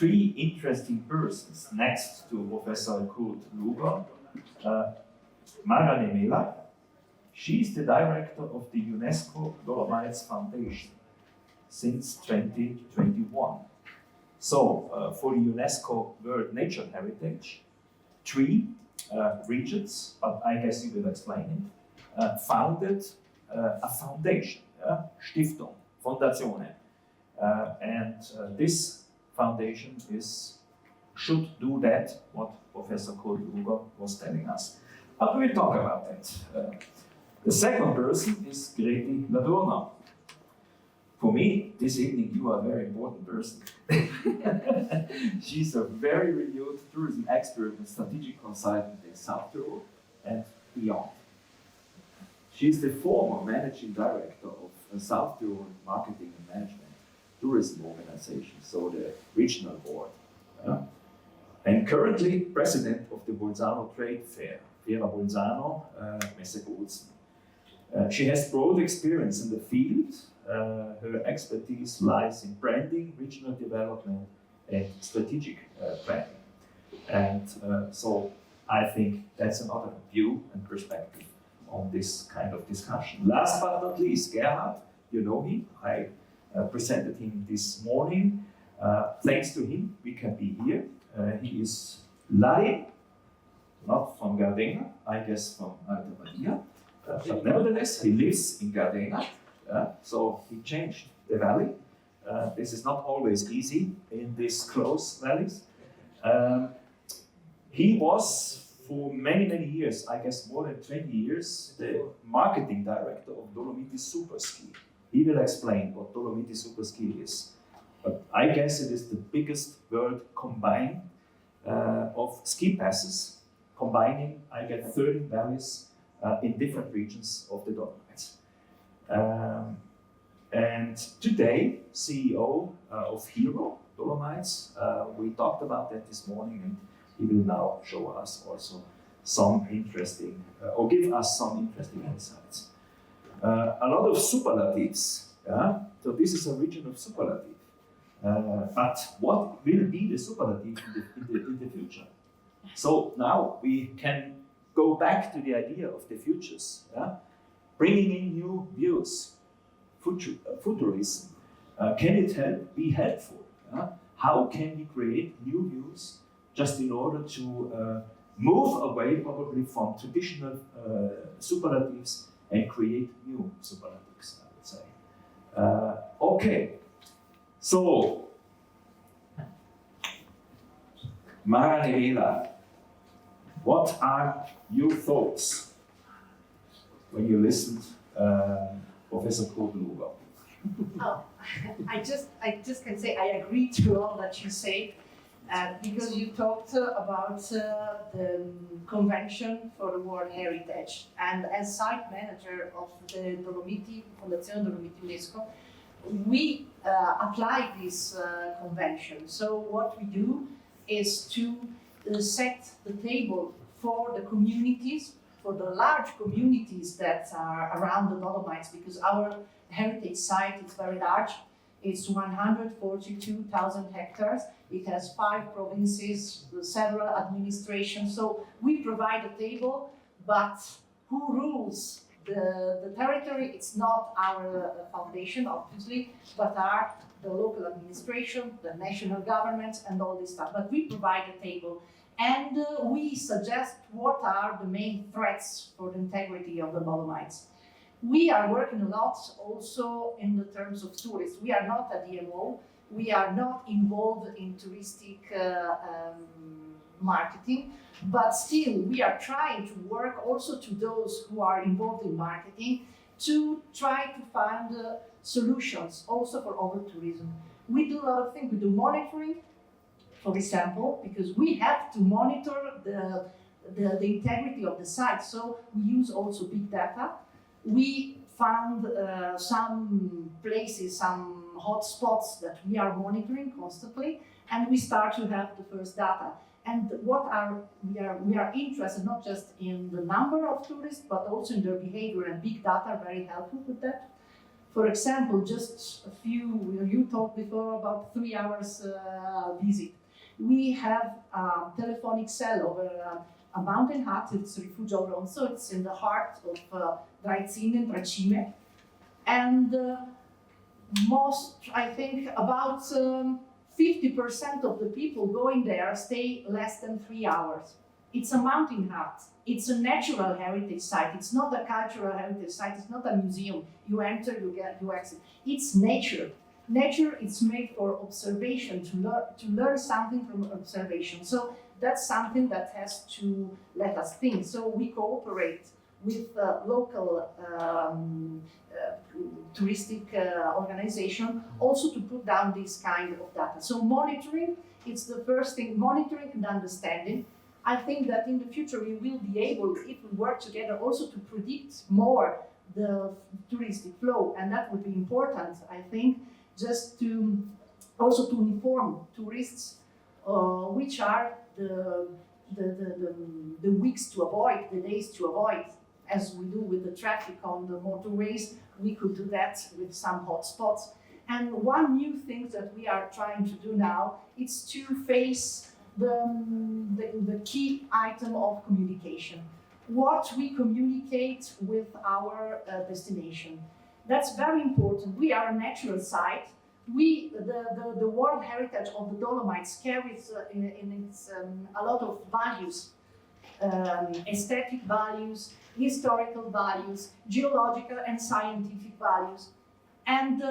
three interesting persons next to Professor Kurt Luger. Nemela, she is the director of the UNESCO Dolomites Foundation since 2021. So, for the UNESCO World Nature Heritage, three regions, but I guess you will explain it, founded a foundation, Stiftung, Fondazione. And this foundation should do that, what Professor Kurt Luger was telling us. But we will talk about that. The second person is Greti Ladurner. For me, this evening, you are a very important person. She's a very renewed tourism expert and strategic consultant in South Tyrol and beyond. She's the former managing director of South Tyrol Marketing and Management Tourism Organization, so the regional board. And currently president of the Bolzano trade fair, Bolzano-Bozen. She has broad experience in the field. Her expertise lies in branding, regional development, and strategic planning. And so I think that's another view and perspective on this kind of discussion. Last but not least, Gerhard, you know him. I presented him this morning. Thanks to him, we can be here. He is Lari, not from Gardena, I guess from Alta Badia. But nevertheless, he lives in Gardena. So he changed the valley. This is not always easy in these close valleys. He was for many, many years, I guess more than 20 years, the marketing director of Dolomites Super Ski. He will explain what Dolomites Super Ski is. But I guess it is the biggest world combine of ski passes, combining, I get 13 valleys in different regions of the Dolomites. And today, CEO of Hero Dolomites, we talked about that this morning, and he will now show us also some interesting, or give us some interesting insights. A lot of superlatives, so this is a region of superlative. But what will be the superlative in the future? So now we can go back to the idea of the futures, bringing in new views, futurism. Can it be helpful? How can we create new views just in order to move away probably from traditional superlatives and create new superlatives, I would say. Okay, so Nemela, what are your thoughts when you listened Professor Kurt Luger? Oh, I just can say I agree to all that you say, because you talked about the Convention for the World Heritage, and as site manager of the Fondazione Dolomiti UNESCO, we apply this convention. So what we do is to set the table for the communities, for the large communities that are around the Dolomites, because our heritage site is very large. It's 142,000 hectares. It has 5 provinces, several administrations. So we provide a table, but who rules the territory? It's not our foundation, obviously, but are the local administration, the national government, and all this stuff. But we provide a table, and we suggest what are the main threats for the integrity of the Dolomites. We are working a lot also in the terms of tourists. We are not a DMO. We are not involved in touristic marketing, but still we are trying to work also to those who are involved in marketing to try to find solutions also for over-tourism. We do a lot of things. We do monitoring, for example, because we have to monitor the integrity of the site. So we use also big data. We found some places, some hot spots that we are monitoring constantly, and we start to have the first data. And we are interested not just in the number of tourists, but also in their behavior, and big data are very helpful with that. For example, just a few, you talked before about 3 hours visit. We have a telephonic cell over a mountain hut, it's Rifugio Bronzo, it's in the heart of Draizin and Tracime. And most, I think, about 50% of the people going there stay less than 3 hours. It's a mountain hut. It's a natural heritage site. It's not a cultural heritage site. It's not a museum. You enter, you exit. It's nature. Nature is made for observation, to learn something from observation. So that's something that has to let us think. So we cooperate with local touristic organization also to put down this kind of data. So monitoring, it's the first thing, monitoring and understanding. I think that in the future we will be able, if we work together, also to predict more the touristic flow, and that would be important, I think, just to also to inform tourists which are the weeks to avoid, the days to avoid, as we do with the traffic on the motorways. We could do that with some hotspots. And one new thing that we are trying to do now is to face the key item of communication. What we communicate with our destination. That's very important. We are a natural site. The World Heritage of the Dolomites carries in its a lot of values, aesthetic values, historical values, geological and scientific values. And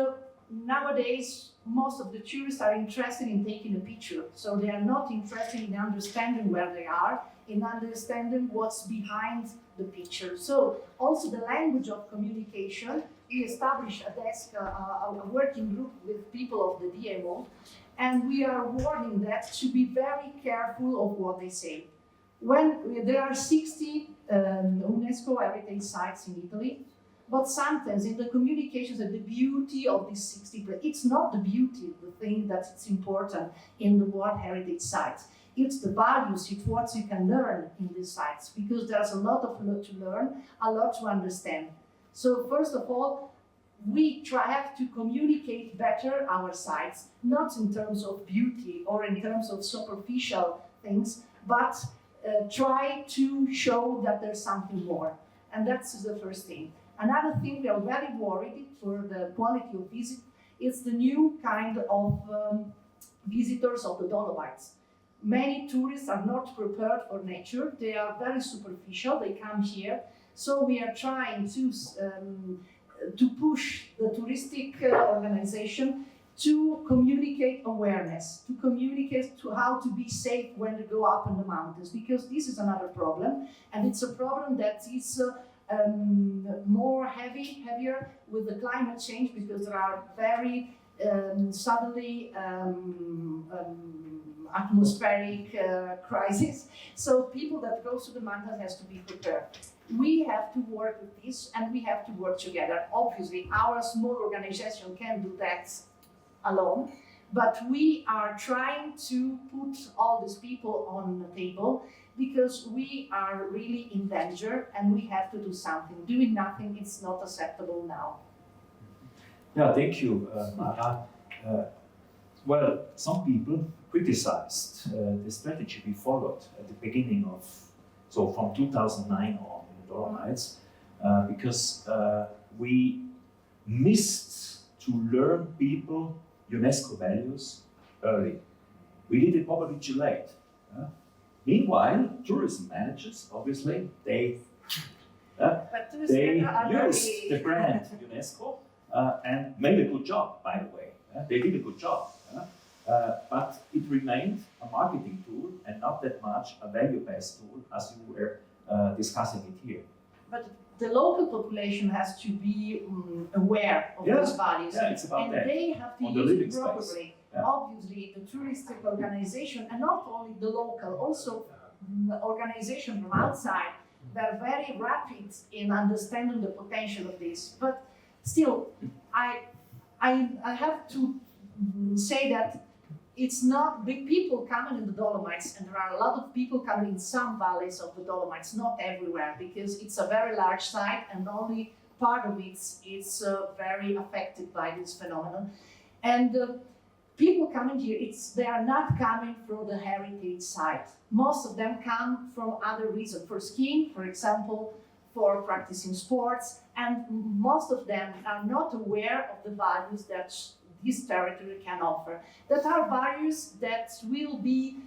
nowadays, most of the tourists are interested in taking a picture. So they are not interested in understanding where they are, in understanding what's behind the picture. So also the language of communication, we established a desk, a working group with people of the DMO, and we are warning that to be very careful of what they say. When there are 60 UNESCO heritage sites in Italy, but sometimes in the communications and the beauty of these 60, it's not the beauty, the thing that's important in the World Heritage sites. It's the values, it's what you can learn in these sites, because there's a lot to learn, a lot to understand. So first of all, we have to communicate better our sites, not in terms of beauty or in terms of superficial things, but try to show that there's something more. And that's the first thing. Another thing we are very worried for the quality of visit is the new kind of visitors of the Dolomites. Many tourists are not prepared for nature. They are very superficial. They come here. So we are trying to push the touristic organization to communicate awareness, to communicate to how to be safe when they go up in the mountains, because this is another problem, and it's a problem that is more heavier with the climate change, because there are very suddenly atmospheric crisis. So people that go to the mountains has to be prepared. We have to work with this, and we have to work together. Obviously, our small organization can do that alone, but we are trying to put all these people on the table, because we are really in danger and we have to do something. Doing nothing is not acceptable now. Yeah, thank you, Mara. Well, some people criticized the strategy we followed at the beginning of, so from 2009 on in the Dolomites, because we missed to learn people UNESCO values early. We did it probably too late. Meanwhile, tourism managers, obviously, they used the brand UNESCO and made a good job, by the way. They did a good job. But it remained a marketing tool and not that much a value-based tool, as you were discussing it here. But the local population has to be aware of those values, it's about and that. They have to use it properly. Yeah. Obviously, the touristic organization, and not only the local, also the organization from outside, they're very rapid in understanding the potential of this. But still, I have to say that it's not big people coming in the Dolomites, and there are a lot of people coming in some valleys of the Dolomites, not everywhere, because it's a very large site and only part of it is very affected by this phenomenon. And people coming here, they are not coming from the heritage side. Most of them come from other reasons, for skiing, for example, for practicing sports, and most of them are not aware of the values that this territory can offer. That are values that will be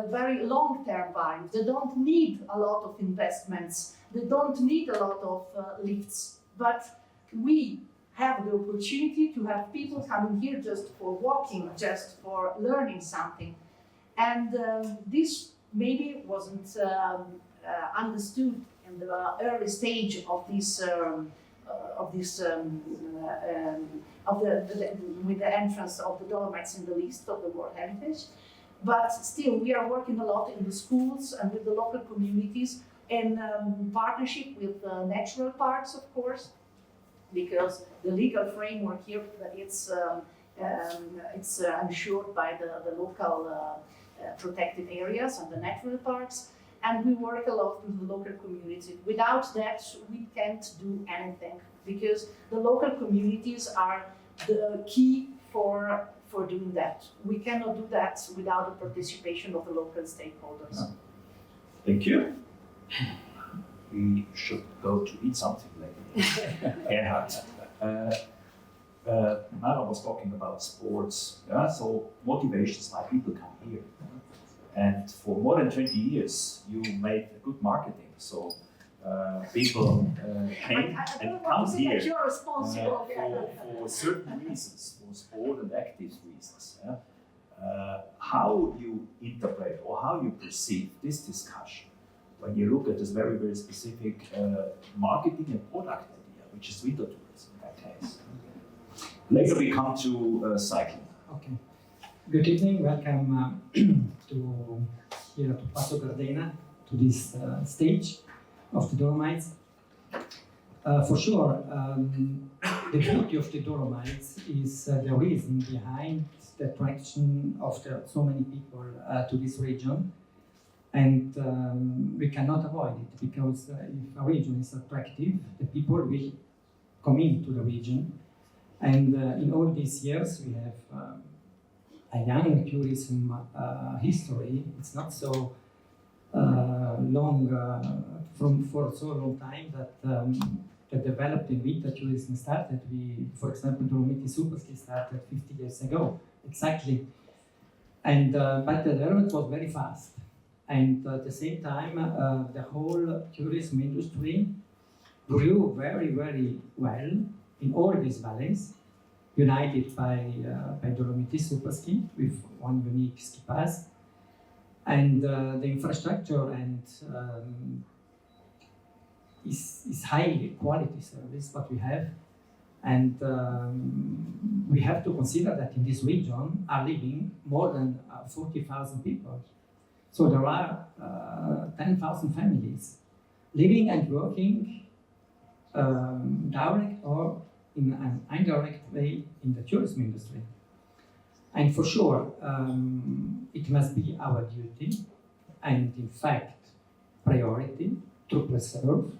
very long-term values. They don't need a lot of investments. They don't need a lot of lifts. But we have the opportunity to have people coming here just for walking, just for learning something. And this maybe wasn't understood in the early stage of this with the entrance of the Dolomites in the list of the World Heritage. But still, we are working a lot in the schools and with the local communities in partnership with natural parks, of course, because the legal framework here it's ensured by the local protected areas and the natural parks. And we work a lot with the local community. Without that, we can't do anything, because the local communities are the key for doing that. We cannot do that without the participation of the local stakeholders. Thank you. We should go to eat something later. Gerhard. Mara was talking about sports. Yeah? So motivations why people come here. And for more than 20 years, you made good marketing. So people came and come here for certain reasons, for sport and active reasons. Yeah? How you interpret or how you perceive this discussion when you look at this very, very specific marketing and product idea, which is winter tourism in that case. Later we come to cycling. Okay. Good evening, welcome here to Passo Gardena, to this stage of the Dolomites. For sure, the beauty of the Dolomites is the reason behind the attraction of so many people to this region. And we cannot avoid it, because if a region is attractive, the people will come into the region. And in all these years, we have a young tourism history. It's not so long, for so long time that developed in winter tourism started. For example, Dolomites Superski started 50 years ago, exactly. And but the development was very fast. And at the same time, the whole tourism industry grew very, very well in all these valleys, united by Dolomites Superski with one unique ski pass. And the infrastructure and is high quality service what we have. And we have to consider that in this region are living more than 40,000 people. So there are 10,000 families living and working direct or in an indirect way in the tourism industry. And for sure, it must be our duty and in fact priority to preserve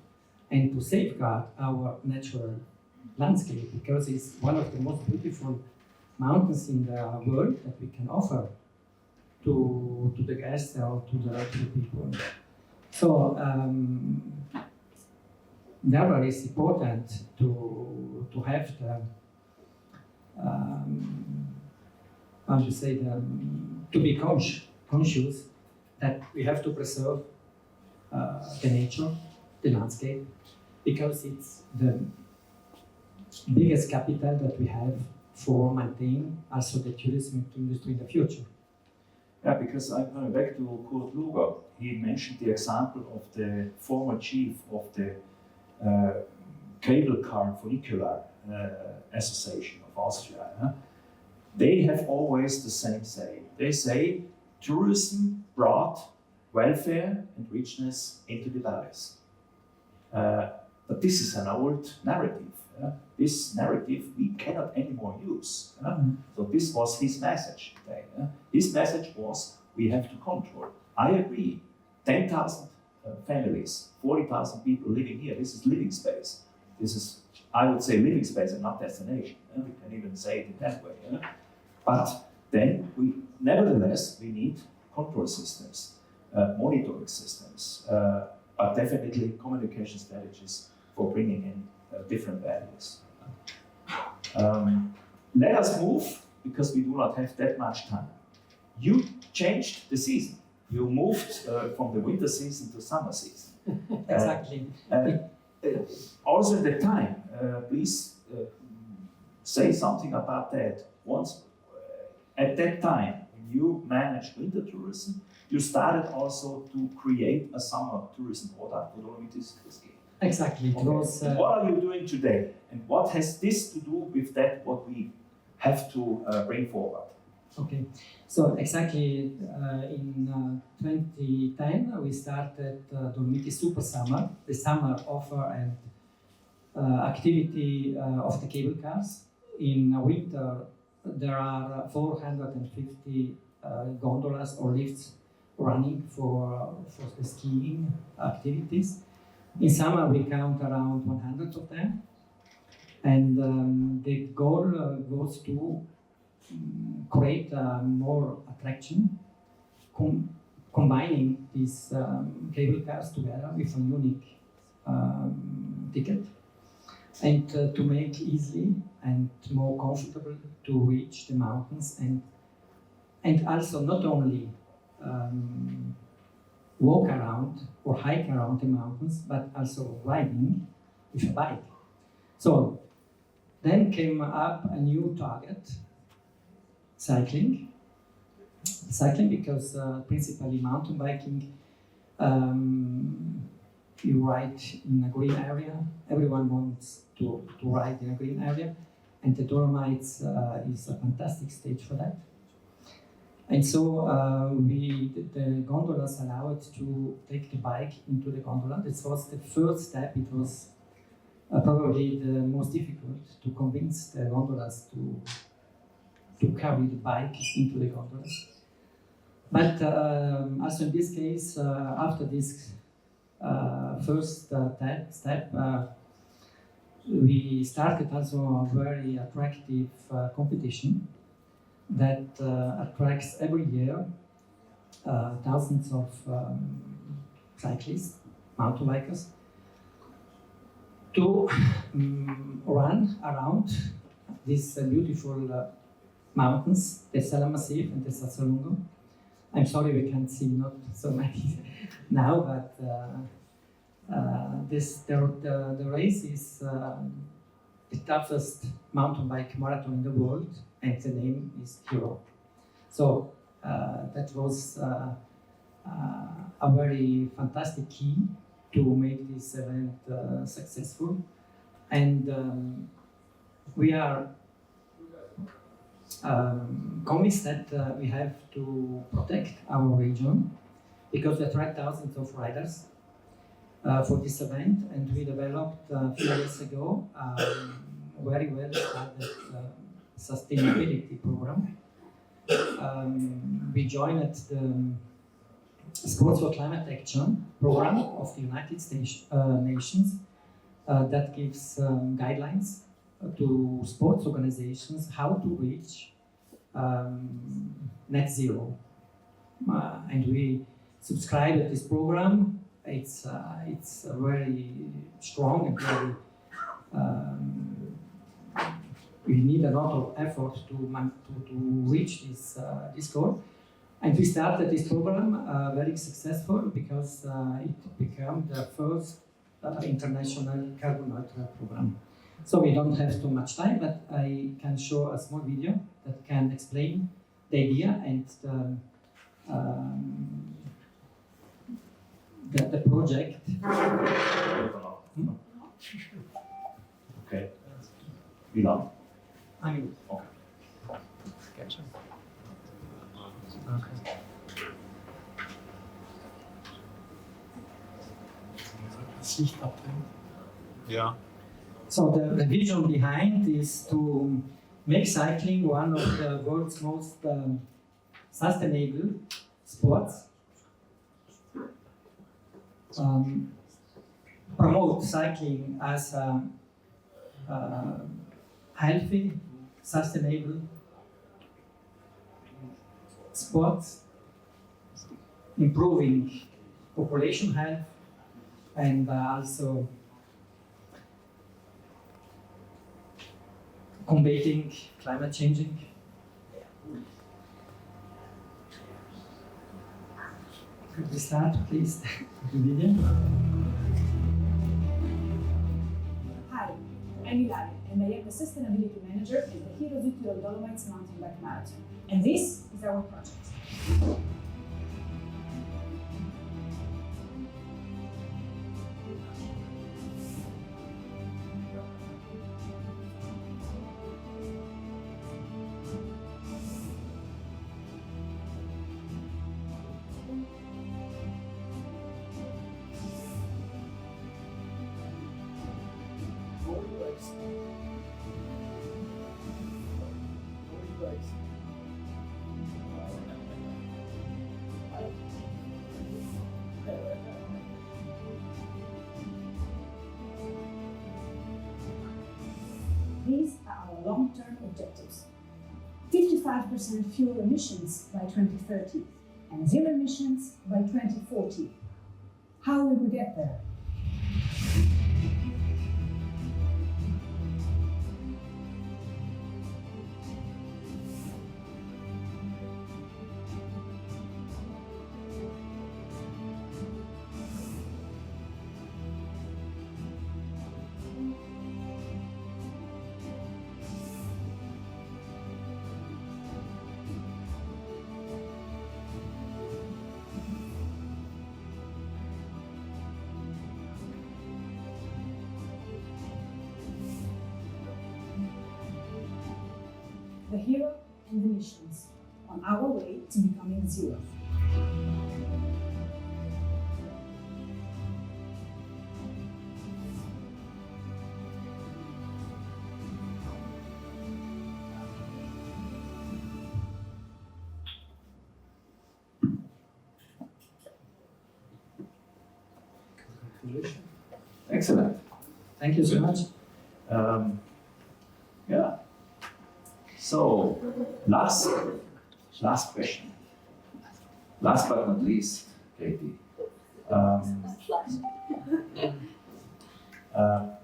and to safeguard our natural landscape, because it's one of the most beautiful mountains in the world that we can offer to the guests or to the people. So therefore it's important to have the to be conscious that we have to preserve the nature, the landscape, because it's the biggest capital that we have for maintaining also the tourism industry in the future. Yeah, because I'm coming back to Kurt Luger. He mentioned the example of the former chief of the Cable Car Funicular Association of Austria. They have always the same saying. They say tourism brought welfare and richness into the valleys. But this is an old narrative. This narrative we cannot anymore use. So this was his message today. His message was, we have to control. I agree, 10,000 families, 40,000 people living here, this is living space. This is I would say living space and not destination. We can even say it in that way. But then nevertheless, we need control systems, monitoring systems, but definitely communication strategies for bringing in different values. Let us move, because we do not have that much time. You changed the season. You moved from the winter season to summer season. Exactly. Also at the time, please say something about that. Once, at that time, when you managed winter tourism, you started also to create a summer tourism product for Dolomites. Exactly. It was, what are you doing today? And what has this to do with that, what we have to bring forward? Okay, so exactly in 2010 we started Dolomites Super Summer, the summer offer and activity of the cable cars. In winter there are 450 gondolas or lifts running for the skiing activities. In summer we count around 100 of them, and the goal was to create more attraction, combining these cable cars together with a unique ticket, and to make easily and more comfortable to reach the mountains, and also not only walk around or hike around the mountains, but also riding with a bike. So then came up a new target, cycling because principally mountain biking, you ride in a green area. Everyone wants to ride in a green area, and the Dolomites is a fantastic stage for that. And so the gondolas allowed to take the bike into the gondola. This was the first step. It was probably the most difficult to convince the gondolas to carry the bike into the gondolas. But also in this case, after this first step, we started also a very attractive competition that attracts every year thousands of cyclists, mountain bikers, to run around these beautiful mountains, the Salamassif and the Sassalungo. I'm sorry we can't see not so many now, but the race is the toughest mountain bike marathon in the world, and the name is Tyrol. So that was a very fantastic key to make this event successful, and we are convinced that we have to protect our region because we attract thousands of riders for this event, and we developed a few years ago very well started sustainability program. We joined the Sports for Climate Action program of the United Nations that gives guidelines to sports organizations how to reach net zero. And we subscribe to this program. It's very strong and very we need a lot of effort to reach this goal. And we started this program very successful because it became the first international carbon neutral program. So we don't have too much time, but I can show a small video that can explain the idea and the project. Okay. Wie lang? I mean, Okay. Yeah. So the vision behind is to make cycling one of the world's most sustainable sports, promote cycling as a healthy, sustainable sports, improving population health, and also combating climate changing. Could we start, please, the video? Hi, I'm Ilaria, and I am the Sustainability Manager at the Tyrol Dolomites Mountain Bike Marathon. And this is our project. These are our long-term objectives. 55% fewer emissions by 2030 and zero emissions by 2040. How will we get there? The hero and the missions on our way to becoming zero. Excellent. Thank you so much. Yeah. So, last question. Last but not least, Greti.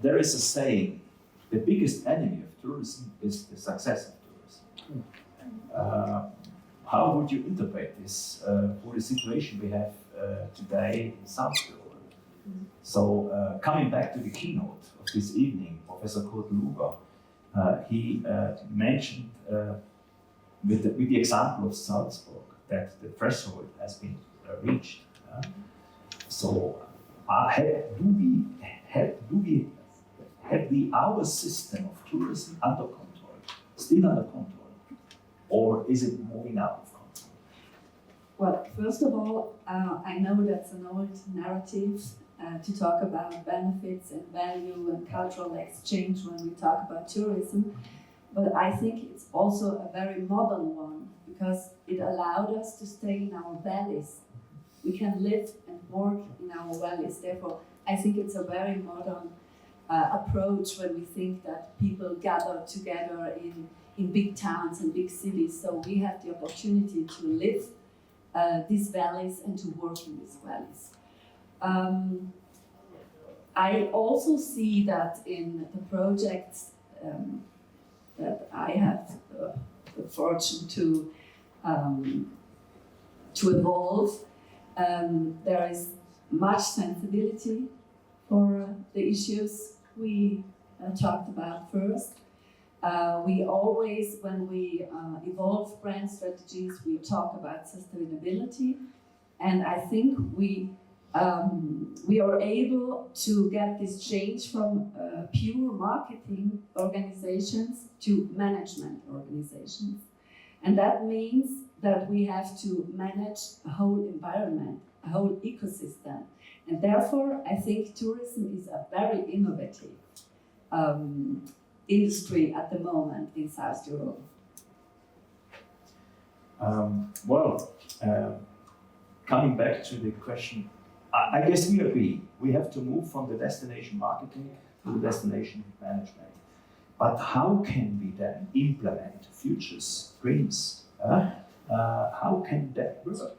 There is a saying: the biggest enemy of tourism is the success of tourism. How would you interpret this for the situation we have today in Salzburg? So, coming back to the keynote of this evening, Professor Luger, he mentioned with the example of Salzburg that the threshold has been reached. So, have we our system of tourism under control, still under control, or is it moving out of control? Well, first of all, I know that's an old narrative to talk about benefits and value and cultural exchange when we talk about tourism, but I think it's also a very modern one because it allowed us to stay in our valleys. We can live and work in our valleys. Therefore, I think it's a very modern approach when we think that people gather together in big towns and big cities. So we have the opportunity to live these valleys and to work in these valleys. I also see that in the projects that I have the fortune to evolve, there is much sensibility for the issues we talked about first. We always, when we evolve brand strategies, we talk about sustainability, and I think we are able to get this change from pure marketing organizations to management organizations. And that means that we have to manage a whole environment, a whole ecosystem. And therefore, I think tourism is a very innovative industry at the moment in South Tyrol. Coming back to the question, I guess we agree. We have to move from the destination marketing to the destination management. But how can we then implement futures, dreams? How can that work?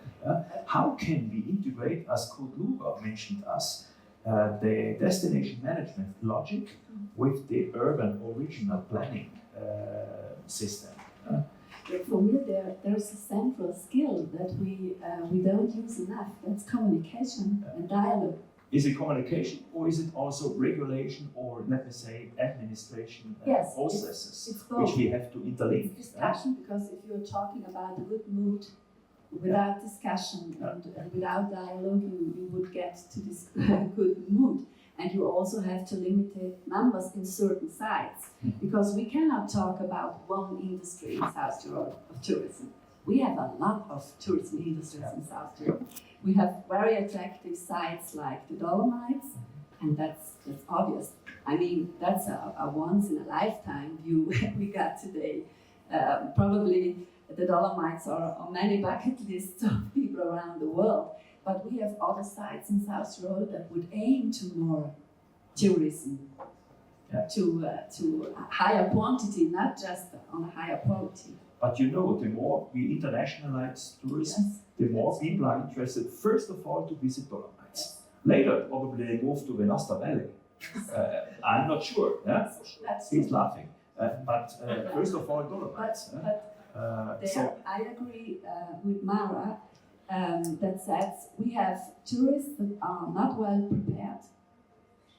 How can we integrate, as Kurt Luger mentioned us, the destination management logic with the urban original planning system? For me, there's a central skill that we don't use enough. That's communication and dialogue. Is it communication, or is it also regulation, or let me say administration Yes, processes, it's both. which we have to interlink? It's discussion, because if you're talking about a good mood, without discussion and without dialogue, you would get to this good mood. And you also have to limit the numbers in certain sites, because we cannot talk about one industry in South Tyrol of tourism. We have a lot of tourism industries in South Tyrol. We have very attractive sites like the Dolomites, and that's obvious. I mean, that's a once in a lifetime view we got today. Probably the Dolomites are on many bucket lists of people around the world. But we have other sites in South Tyrol that would aim to more tourism, to a higher quantity, not just on a higher quality. But you know, the more we internationalize tourism, the more people are interested, first of all, to visit Dolomites. Later, probably they move to Venasta Valley. I'm not sure. Yeah? He's laughing. But first of all, Dolomites. I agree with Mara. That says we have tourists that are not well prepared,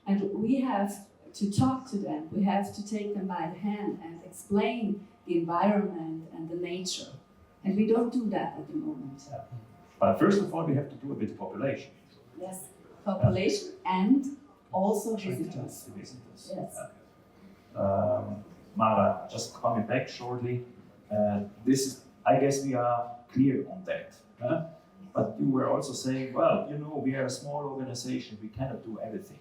and we have to talk to them. We have to take them by the hand and explain the environment and the nature, and we don't do that at the moment. But first of all, we have to do a bit of population. Yes, population and also visitors. Yes. Mara, just coming back shortly. This is, I guess, we are clear on that. But you were also saying, well, you know, we are a small organization, we cannot do everything.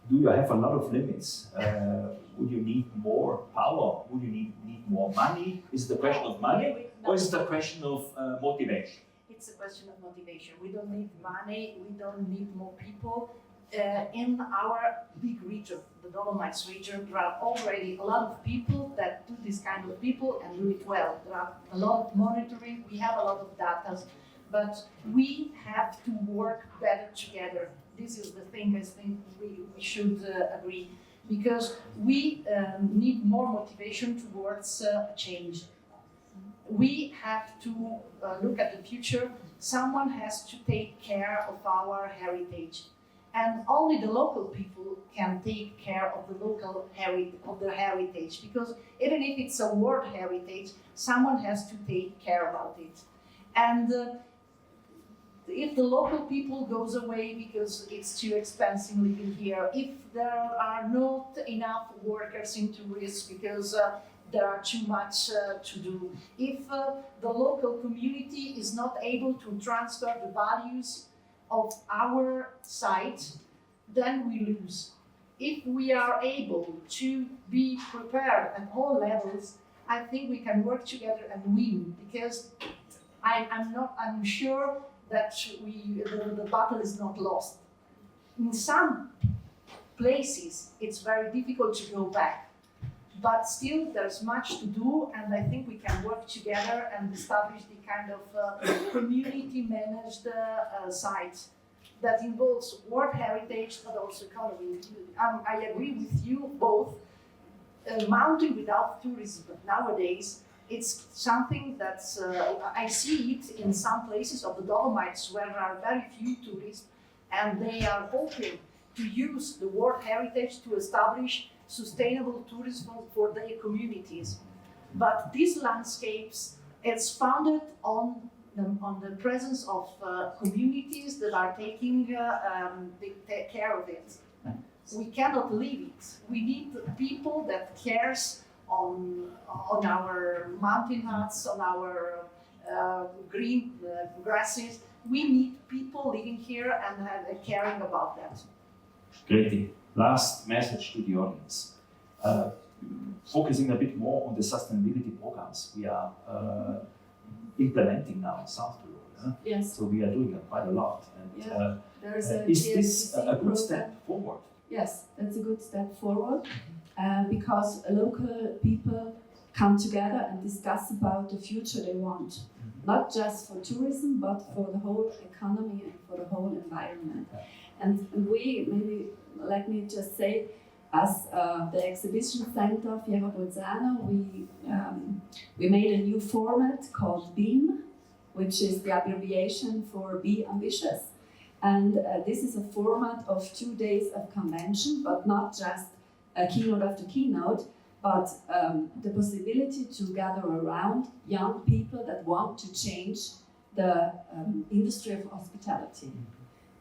Do you have a lot of limits? Would you need more power? Would you need more money? Is it a question of money? Or is it a question of motivation? It's a question of motivation. We don't need money, we don't need more people. In our big region, the Dolomites region, there are already a lot of people that do this kind of people and do it well. There are a lot of monitoring, we have a lot of data, but we have to work better together. This is the thing I think we should agree, because we need more motivation towards a change. We have to look at the future. Someone has to take care of our heritage. And only the local people can take care of the local heritage, because even if it's a world heritage, someone has to take care about it. And if the local people goes away because it's too expensive living here, if there are not enough workers in tourism because there are too much to do, if the local community is not able to transfer the values of our site, then we lose. If we are able to be prepared at all levels, I think we can work together and win, because I'm sure that the battle is not lost. In some places, it's very difficult to go back, but still there's much to do, and I think we can work together and establish the kind of community-managed site that involves World Heritage, but also economy. I agree with you both. Mountain without tourism nowadays, it's something that I see it in some places of the Dolomites where there are very few tourists, and they are hoping to use the World Heritage to establish sustainable tourism for their communities. But these landscapes, it's founded on the presence of communities that are taking care of it. We cannot leave it. We need people that cares on our mountain huts, on our green grasses. We need people living here and caring about that. Greti, last message to the audience. Focusing a bit more on the sustainability programs we are implementing now in South Tyrol. Yes. So we are doing quite a lot. And There is a is this a good program. step forward? Yes, that's a good step forward. because local people come together and discuss about the future they want, not just for tourism, but for the whole economy and for the whole environment. And we, maybe let me just say, as the exhibition center of Bolzano, we made a new format called BEAM, which is the abbreviation for Be Ambitious. And this is a format of 2 days of convention, but not just a keynote after keynote, but the possibility to gather around young people that want to change the industry of hospitality.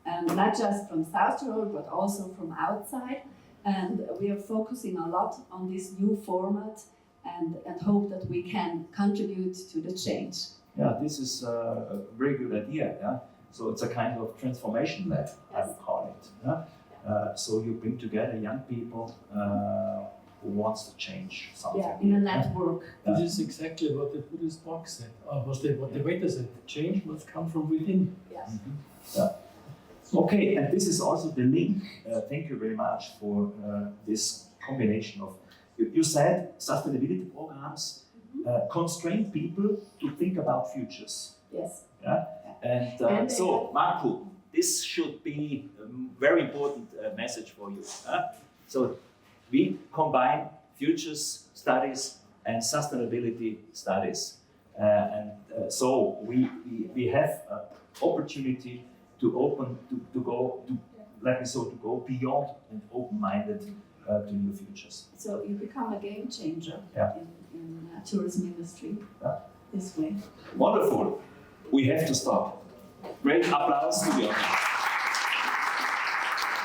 And not just from South Tyrol, but also from outside. And we are focusing a lot on this new format and hope that we can contribute to the change. Yeah, this is a very good idea. Yeah? So it's a kind of transformation lab, I would call it. Yeah? So you bring together young people who wants to change something. Yeah, in a network. Yeah. This is exactly what the Buddhist monk said, or what the waiter said. Change must come from within. Yes. Yeah. Okay, and this is also the link. Thank you very much for this combination of, you said sustainability programs constrain people to think about futures. Yes. Yeah? And so, Marco, this should be a very important message for you. So we combine futures studies and sustainability studies. So we have an opportunity to go beyond and open-minded to new futures. So you become a game changer Yeah. in tourism industry this way. Wonderful. We have to stop. Great applause to the audience.